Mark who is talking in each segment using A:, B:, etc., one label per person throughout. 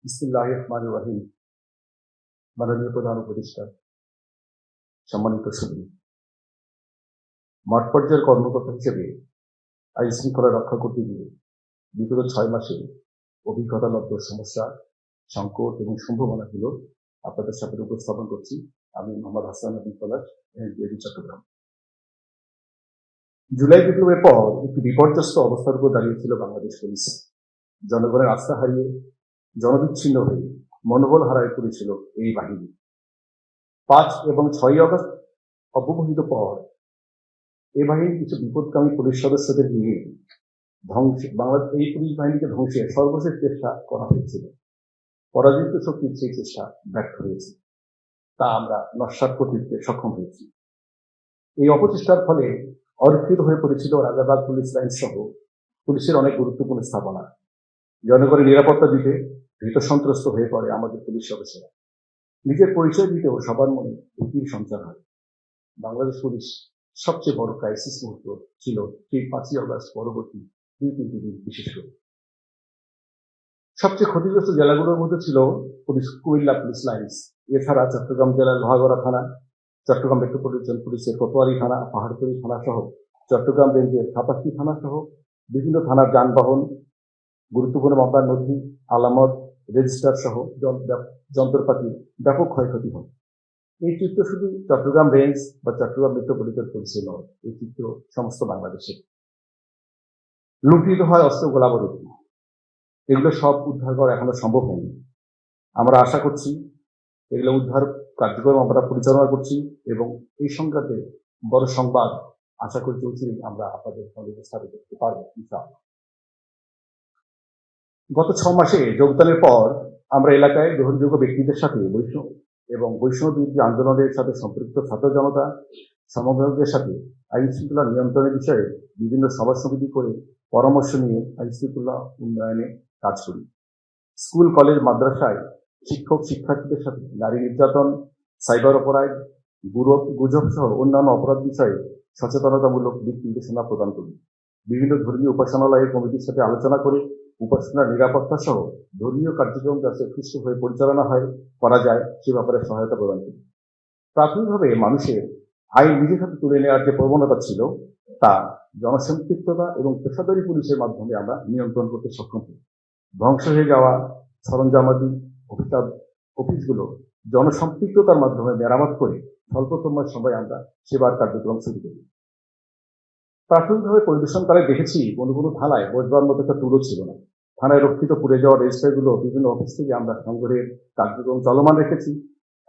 A: বিসমিল্লাহির রহমানির রহিম। মাননীয় প্রধান উপদেষ্টা, সম্মানিত সুধী, মাঠ পর্যায়ের কর্মকর্তা হিসেবে আইন শৃঙ্খলা রক্ষা করতে গিয়ে বিগত ৬ মাসে অভিজ্ঞতালব্ধ সমস্যা, সংকট এবং সম্ভাবনাগুলো আপনাদের সাথে উপস্থাপন করছি। আমি মোহাম্মদ হাসান আবুল পলাশ, এনডিএবি চট্টগ্রাম। জুলাই বিপ্লবের পর একটি বিপর্যস্ত অবস্থার উপর দাঁড়িয়েছিল বাংলাদেশ পুলিশ। জনগণের আস্থা হারিয়ে, জনবিচ্ছিন্ন হয়ে মনোবল হারায় পড়েছিল এই বাহিনী। ৫ এবং ৬ আগস্ট অব্যবহিত পর এই বাহিনীর কিছু বিপদগামী পুলিশ সদস্যদের নিয়ে এই পুলিশ বাহিনীকে ধ্বংসের সর্বশেষ চেষ্টা করা হয়েছিল। পরাজিত শক্তির সেই চেষ্টা ব্যর্থ হয়েছে, তা আমরা নস্যাৎ করতে সক্ষম হয়েছি। এই অপচেষ্টার ফলে অরক্ষিত হয়ে পড়েছিল রাজাবাগ পুলিশ লাইন সহ পুলিশের অনেক গুরুত্বপূর্ণ স্থাপনা। জনগণের নিরাপত্তা দিতে ভীত সন্ত্রস্ত হয়ে পড়ে আমাদের পুলিশ সদস্যরা। নিজের পরিচয় দিতেও সবার মনে ভীতির সঞ্চার হয়। বাংলাদেশ পুলিশ সবচেয়ে বড় ক্রাইসিস মুহূর্ত ছিল সেই ৫ই আগস্ট পরবর্তী ২-৩ দিন। বিশেষ করে সবচেয়ে ক্ষতিগ্রস্ত জেলাগুলোর মধ্যে ছিল কুমিল্লা পুলিশ লাইন্স। এছাড়া চট্টগ্রাম জেলার লোহাগড়া থানা, চট্টগ্রাম মেট্রোপলিটন পুলিশের কোতোয়ালি থানা, পাহাড়তলী থানা সহ চট্টগ্রাম রেঞ্জের ৮৭টি থানা সহ বিভিন্ন থানার যানবাহন, গুরুত্বপূর্ণ মামলার নথি, আলামত, রেজিস্টার সহ যন্ত্রপাতি ব্যাপক ক্ষয়ক্ষতি হয়। এই চিত্র শুধু চট্টগ্রাম রেঞ্জ বা চট্টগ্রাম মেট্রোপলিটন পুলিশের নয়, এই চিত্র সমস্ত বাংলাদেশে। লুণ্ঠিত হয় অস্ত্র, গোলাবারুদ। এগুলো সব উদ্ধার করা এখনো সম্ভব হয়নি। আমরা আশা করছি এগুলো উদ্ধার কার্যক্রম আমরা পরিচালনা করছি এবং এই সংক্রান্তে বড় সংবাদ আশা করি চলছিল আমরা আপনাদের সঙ্গে উপস্থাপিত করতে পারবো ইনশাআল্লাহ। গত ৬ মাসে যোগদানের পর আমরা এলাকায় গ্রহণযোগ্য ব্যক্তিদের সাথে বৈষম্য বিরোধী আন্দোলনের সাথে সম্পৃক্ত ছাত্র জনতা, সমন্বয়কদের সাথে আইন শৃঙ্খলা নিয়ন্ত্রণের বিষয়ে বিভিন্ন সভা সমিতি করে পরামর্শ নিয়ে আইন শৃঙ্খলা উন্নয়নে কাজ করি। স্কুল, কলেজ, মাদ্রাসায় শিক্ষক শিক্ষার্থীদের সাথে নারী নির্যাতন, সাইবার অপরাধ, গুজব সহ অন্যান্য অপরাধ বিষয়ে সচেতনতামূলক দিক নির্দেশনা প্রদান করি। বিভিন্ন ধর্মীয় উপাসনালয়ের কমিটির সাথে আলোচনা করে উপাসনার নিরাপত্তা সহ ধর্মীয় কার্যক্রম যাতে সুষ্ঠুভাবে পরিচালনা করা যায় সে ব্যাপারে সহায়তা প্রদান করি। প্রাথমিকভাবে মানুষের আইন নিজের হাতে তুলে নেওয়ার যে প্রবণতা ছিল তা জনসম্পৃক্ততা এবং পেশাদারী পুলিশের মাধ্যমে আমরা নিয়ন্ত্রণ করতে সক্ষম হই। ধ্বংস হয়ে যাওয়া সরঞ্জামাদি অফিসগুলো জনসম্পৃক্ততার মাধ্যমে মেরামত করে স্বল্পতম সময় আমরা সেবার কার্যক্রম শুরু করি। প্রাথমিকভাবে পরিদর্শনকালে দেখেছি কোনো কোনো থানায় বসবার মতো একটা টুলও ছিল না। থানায় রক্ষিত পুড়ে যাওয়া রেজিস্টারগুলো বিভিন্ন অফিস থেকে আমরা সংগ্রহের কার্যক্রম চলমান রেখেছি।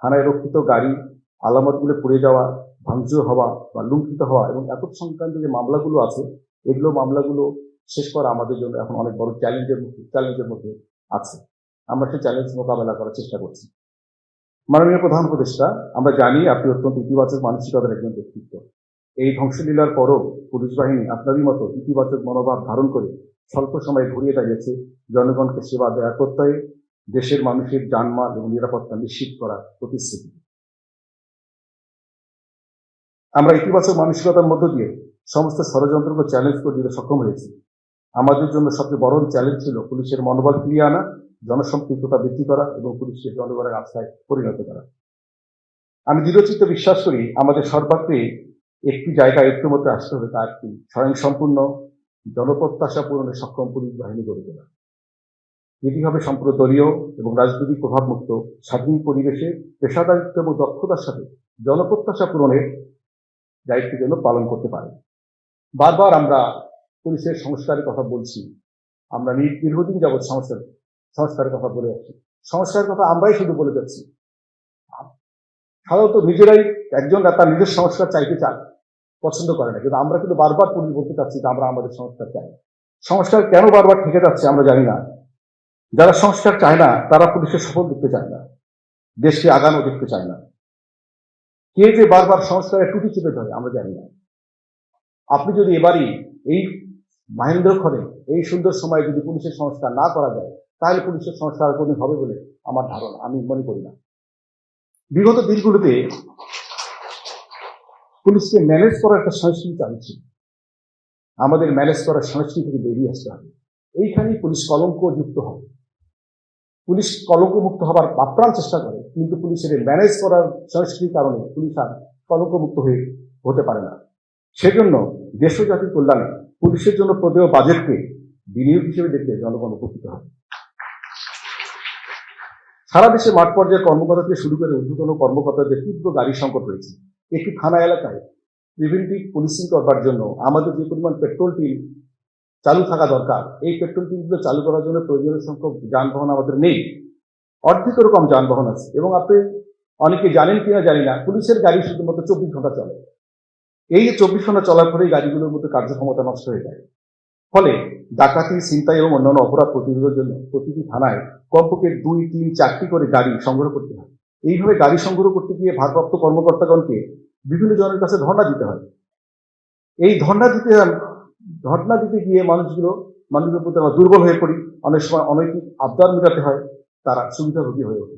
A: থানায় রক্ষিত গাড়ি, আলামতগুলো পুড়ে যাওয়া, ভাঙচুর হওয়া বা লুণ্ঠিত হওয়া এবং এত সংক্রান্ত যে মামলাগুলো আছে মামলাগুলো শেষ করা আমাদের জন্য এখন অনেক বড় চ্যালেঞ্জের মধ্যে আছে। আমরা সেই চ্যালেঞ্জ মোকাবেলা করার চেষ্টা করছি। মাননীয় প্রধান উপদেষ্টা, আমরা জানি আপনি অত্যন্ত ইতিবাচক মানসিকতার একজন ব্যক্তিত্ব। এই ধ্বংসলীলার পরও পুলিশ বাহিনী আপনারই মতো ইতিবাচক মনোভাব ধারণ করে স্বল্প সময়ে ঘুরিয়ে দাঁড়িয়েছে জনগণকে সেবা দেওয়ার প্রত্যয়ে দেশের মানুষের জানমাল এবং নিরাপত্তা নিশ্চিত করার প্রতিশ্রুতি। আমরা ইতিবাচক মানসিকতার মধ্য দিয়ে সমস্ত ষড়যন্ত্রকে চ্যালেঞ্জ করে দিতে সক্ষম হয়েছি। আমাদের জন্য সবচেয়ে বড় চ্যালেঞ্জ ছিল পুলিশের মনোবল ফিরিয়ে আনা, জনসম্পৃক্ততা বৃদ্ধি করা এবং পুলিশকে জনগণের আস্থায় পরিণত করা। আমি দৃঢ়চিত্তে বিশ্বাস করি আমাদের সর্বাগ্রে একটি জায়গায় ঐক্যমত্যে আসতে হবে, তা একটি স্বয়ংসম্পূর্ণ জনপ্রত্যাশা পূরণে সক্ষম পুলিশ বাহিনী গড়ে তোলা। এটি হবে সম্পূর্ণ দলীয় এবং রাজনৈতিক প্রভাবমুক্ত স্বাধীন পরিবেশে পেশাদারিত্ব এবং দক্ষতার সাথে জনপ্রত্যাশা পূরণের দায়িত্ব যেন পালন করতে পারে। বারবার আমরা পুলিশের সংস্কারের কথা বলছি। আমরা দীর্ঘদিন যাবৎ সংস্কারের কথা বলে আসছি। সংস্কারের কথা আমরাই শুধু বলে যাচ্ছি। সাধারণত নিজেরাই একজন তার নিজের সংস্কার চাইতে চায়, পছন্দ করে না, কিন্তু আমরা কিন্তু বারবার পুলিশ বলতে চাচ্ছি যে আমরা আমাদের সংস্কার চাই। সংস্কার কেন বারবার থেকে যাচ্ছে আমরা জানি না। যারা সংস্কার চায় না তারা পুলিশের সফল দেখতে চায় না, দেশকে আগানো দেখতে চায় না। কে যে বারবার সংস্কারের টুটি চেপে ধরে আমরা জানি না। আপনি যদি এবারই এই মহেন্দ্রক্ষণে এই সুন্দর সময়ে যদি পুলিশের সংস্কার না করা যায় তাহলে পুলিশের সংস্কার কোনদিন হবে বলে আমার ধারণা, আমি মনে করি না। বিগত দিনগুলোতে পুলিশকে ম্যানেজ করার একটা সংস্কৃতি চালছে। আমাদের ম্যানেজ করার সংস্কৃতি থেকে বেরিয়ে আসতে হবে। এইখানেই পুলিশ কলঙ্ক যুক্ত হবে। পুলিশ কলঙ্কমুক্ত হবার আপ্রাণ চেষ্টা করে, কিন্তু পুলিশের ম্যানেজ করার সংস্কৃতির কারণে পুলিশ আর কলঙ্কমুক্ত হতে পারে না। সেজন্য দেশ ও জাতির কল্যাণে পুলিশের জন্য প্রদেয় বাজেটকে বিনিয়োগ হিসেবে দেখলে জনগণ উপকৃত হয়। সারা দেশে মাঠ পর্যায়ের কর্মকর্তা থেকে শুরু করে ঊর্ধ্বতন কর্মকর্তাদের তীব্র গাড়ি সংকট রয়েছে। একটি থানা এলাকায় প্রিভেন্টিভ পুলিশিং করবার জন্য আমাদের যে পরিমাণ পেট্রোল টিম চালু থাকা দরকার, এই পেট্রোল টিমগুলো চালু করার জন্য প্রয়োজনীয় সংখ্যক যানবাহন আমাদের নেই। অর্ধেকের কম যানবাহন আছে, এবং আপনি অনেকে জানেন কিনা জানি না, পুলিশের গাড়ি শুধুমাত্র 24 ঘন্টা চলে। এই 24 ঘন্টা চলার পরেই গাড়িগুলোর মধ্যে কার্যক্ষমতা নষ্ট হয়ে যায়। ফলে ডাকাতি, ছিনতাই এবং অন্যান্য অপরাধ প্রতিরোধের জন্য প্রতিটি থানায় কমপক্ষে 2, 3, 4টি করে গাড়ি সংগ্রহ করতে হয়। এইভাবে গাড়ি সংগ্রহ করতে গিয়ে ভারপ্রাপ্ত কর্মকর্তাগণকে বিভিন্ন জনের কাছে ধর্ণা দিতে হয়। এই ধর্ণা দিতে গিয়ে মানুষের প্রতি আমরা দুর্বল হয়ে পড়ি। অনেক সময় অনৈতিক আবদার মেটাতে হয়, তারা সুবিধাভোগী হয়ে ওঠে।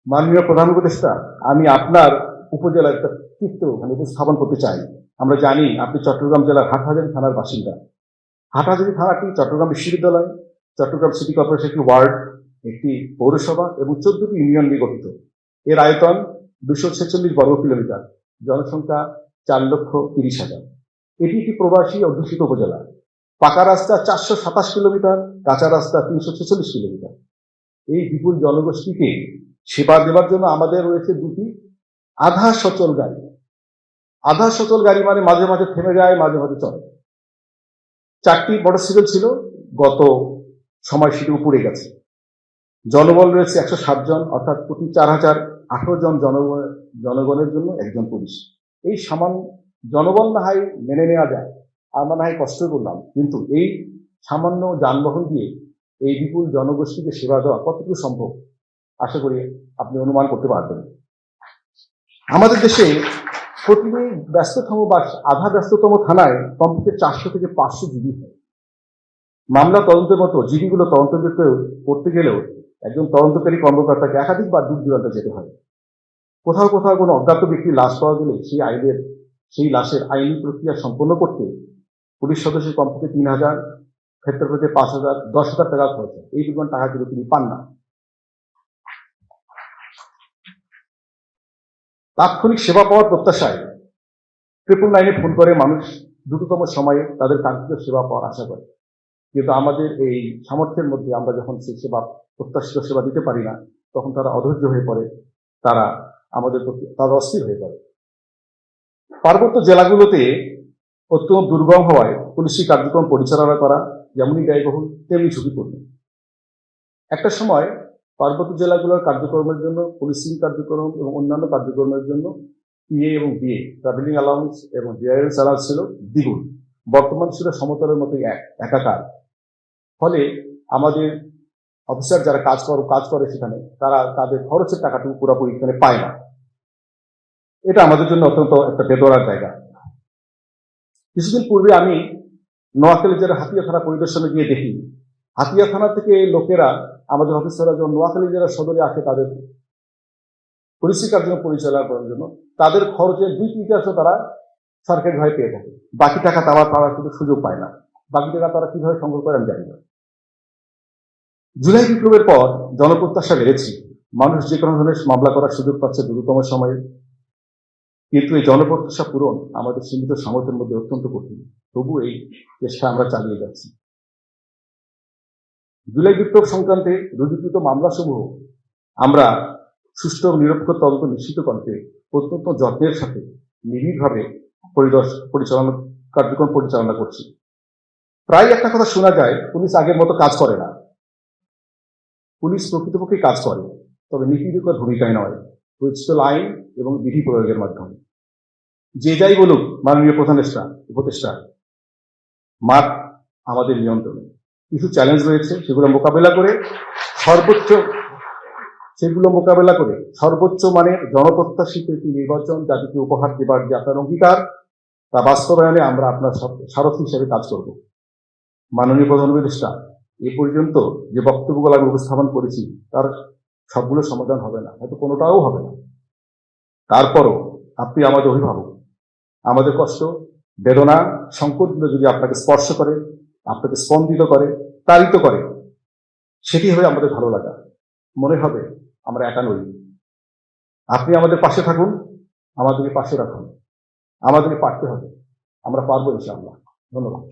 A: মাননীয় প্রধান উপদেষ্টা, আমি আপনার উপজেলার একটা চিত্র উপস্থাপন করতে চাই। আমরা জানি আপনি চট্টগ্রাম জেলার হাটহাজারী থানার বাসিন্দা। হাটহাজারী থানাটি চট্টগ্রাম বিশ্ববিদ্যালয়, চট্টগ্রাম সিটি কর্পোরেশন একটি ওয়ার্ড, একটি পৌরসভা এবং 14টি ইউনিয়ন নিয়ে গঠিত। এর আয়তন 246 বর্গ কিলোমিটার, জনসংখ্যা 4,30,000। এটি একটি প্রবাসী অধ্যুষিত উপজেলা। পাকা রাস্তা 427 কিলোমিটার, কাঁচা রাস্তা 346 কিলোমিটার। এই বিপুল জনগোষ্ঠীকে সেবা দেওয়ার জন্য আমাদের রয়েছে দুটি আধা সচল গাড়ি। আধা সচল গাড়ি মানে মাঝে মাঝে থেমে যায়, মাঝে মাঝে চলে। 4টি মোটরসাইকেল ছিল, গত সময় সেটি উপরে গেছে। জনবল রয়েছে 160 জন, অর্থাৎ প্রতি 4,018 জন জনগণের জন্য একজন পুলিশ। এই সামান্য জনবল না হয় মেনে নেওয়া যায়, আমরা না হয় কষ্ট করলাম, কিন্তু এই সামান্য যানবাহন দিয়ে এই বিপুল জনগোষ্ঠীকে সেবা দেওয়া কতটুকু সম্ভব, আশা করি আপনি অনুমান করতে পারবেন। আমাদের দেশে প্রতিটি ব্যস্ততম বা আধা ব্যস্ততম থানায় কমপক্ষে 400 থেকে 500 জিডি হয়। মামলা তদন্তের মতো জিডিগুলো তদন্ত করতে গেলেও একজন তদন্তকারী কর্মকর্তাকে একাধিকবার দূর দূরান্তে যেতে হয়। কোথাও কোথাও কোনো অজ্ঞাত ব্যক্তির লাশ পাওয়া গেলে সেই লাশের আইনি প্রক্রিয়া সম্পন্ন করতে পুলিশ সদস্যের কমপক্ষে 3,000, ক্ষেত্রফলে 5,000, 10,000 টাকা খরচ হয়। এই পরিমাণ টাকা কিন্তু তিনি পান না। তাৎক্ষণিক সেবা পাওয়ার প্রত্যাশায় 999-এ ফোন করে মানুষ দ্রুততম সময়ে তাদের কাঙ্ক্ষিত সেবা পাওয়ার আশা করে, কিন্তু আমাদের এই সামর্থ্যের মধ্যে আমরা যখন সেই প্রত্যাশিত সেবা দিতে পারি না, তখন তারা অধৈর্য হয়ে পড়ে, তারা আমাদের প্রতি অস্থির হয়ে পড়ে। পার্বত্য জেলাগুলোতে অত্যন্ত দুর্গম হওয়ায় পুলিশি কার্যক্রম পরিচালনা করা যেমনই ব্যয়বহুল তেমনি ঝুঁকিপূর্ণ। একটা সময় পার্বত্য জেলাগুলোর কার্যক্রমের জন্য, পুলিশিং কার্যক্রম এবং অন্যান্য কার্যক্রমের জন্য পিএ এবং বিএ, ট্রাভেলিং অ্যালাউন্স এবং ডিআরএল চার্জ ছিল দ্বিগুণ। বর্তমান ছিল সমতলের মতোই একাকার। ফলে আমাদের অফিসার যারা কাজ করে সেখানে, তারা তাদের খরচের টাকাটুকু পুরোপুরি এখানে পায় না। এটা আমাদের জন্য অত্যন্ত একটা বেদনার জায়গা। কিছুদিন পূর্বে আমি নোয়াখালী জেলার হাতিয়া থানা পরিদর্শনে গিয়ে দেখি, হাতিয়া থানা থেকে লোকেরা, আমাদের অফিসাররা যখন নোয়াখালী জেলার সদরে আসে তাদের পুলিশি কার্যক্রম পরিচালনা করার জন্য, তাদের খরচের 2/3 তারা সরকারিভাবে পেয়ে থাকে। বাকি টাকা তারা কিন্তু সুযোগ পায় না। বাকি টাকা তারা কিভাবে সংগ্রহ করে আমি জানি না। জুলাই বিপ্লবের পর জনপ্রত্যাশা বেড়েছে, মানুষ যে কোনো ধরনের মামলা করার সুযোগ পাচ্ছে দ্রুততম সময়ে, কিন্তু এই জনপ্রত্যাশা পূরণ আমাদের সীমিত সামর্থ্যের মধ্যে অত্যন্ত কঠিন। তবু এই চেষ্টা আমরা চালিয়ে যাচ্ছি। জুলাই বিপ্লব সংক্রান্তে রুজুকৃত মামলাসমূহ আমরা সুষ্ঠু এবং নিরপেক্ষ তদন্ত নিশ্চিত করতে অত্যন্ত যত্নের সাথে নিবিড়ভাবে কার্যক্রম পরিচালনা করছি। প্রায় একটা কথা শোনা যায়, পুলিশ আগের মতো কাজ করে না। পুলিশ প্রকৃতপক্ষে কাজ করে, তবে নীতিনির্ভর ভূমিকায় নয়, প্রচলিত আইন এবং বিধি প্রয়োগের মাধ্যমে। যে যাই বলুক মাননীয় উপদেষ্টা, মাঠ আমাদের নিয়ন্ত্রণে। কিছু চ্যালেঞ্জ রয়েছে, সেগুলো মোকাবেলা করে সর্বোচ্চ মানের জনপ্রত্যাশিত একটি নির্বাচন জাতিকে উপহার দেবার যে আপনার অঙ্গীকার, তা বাস্তবায়নে আমরা আপনার সারথী হিসেবে কাজ করব। মাননীয় প্রধান উপদেষ্টা, এ পর্যন্ত যে বক্তব্যগুলো আমি উপস্থাপন করেছি তার সবগুলো সমাধান হবে না, হয়তো কোনোটাও হবে না। তারপরও আপনি আমাদের অভিভাবক, আমাদের কষ্ট, বেদনা, সংকটগুলো যদি আপনাকে স্পর্শ করে, আপনাকে স্পন্দিত করে, তাড়িত করে, সেটি হবে আমাদের ভালো লাগা। মনে হবে আমরা একা নই। আপনি আমাদের পাশে থাকুন, আমাদেরকে পাশে রাখুন। আমাদেরকে পারতে হবে। আমরা পারবো ইনশাআল্লাহ। ধন্যবাদ।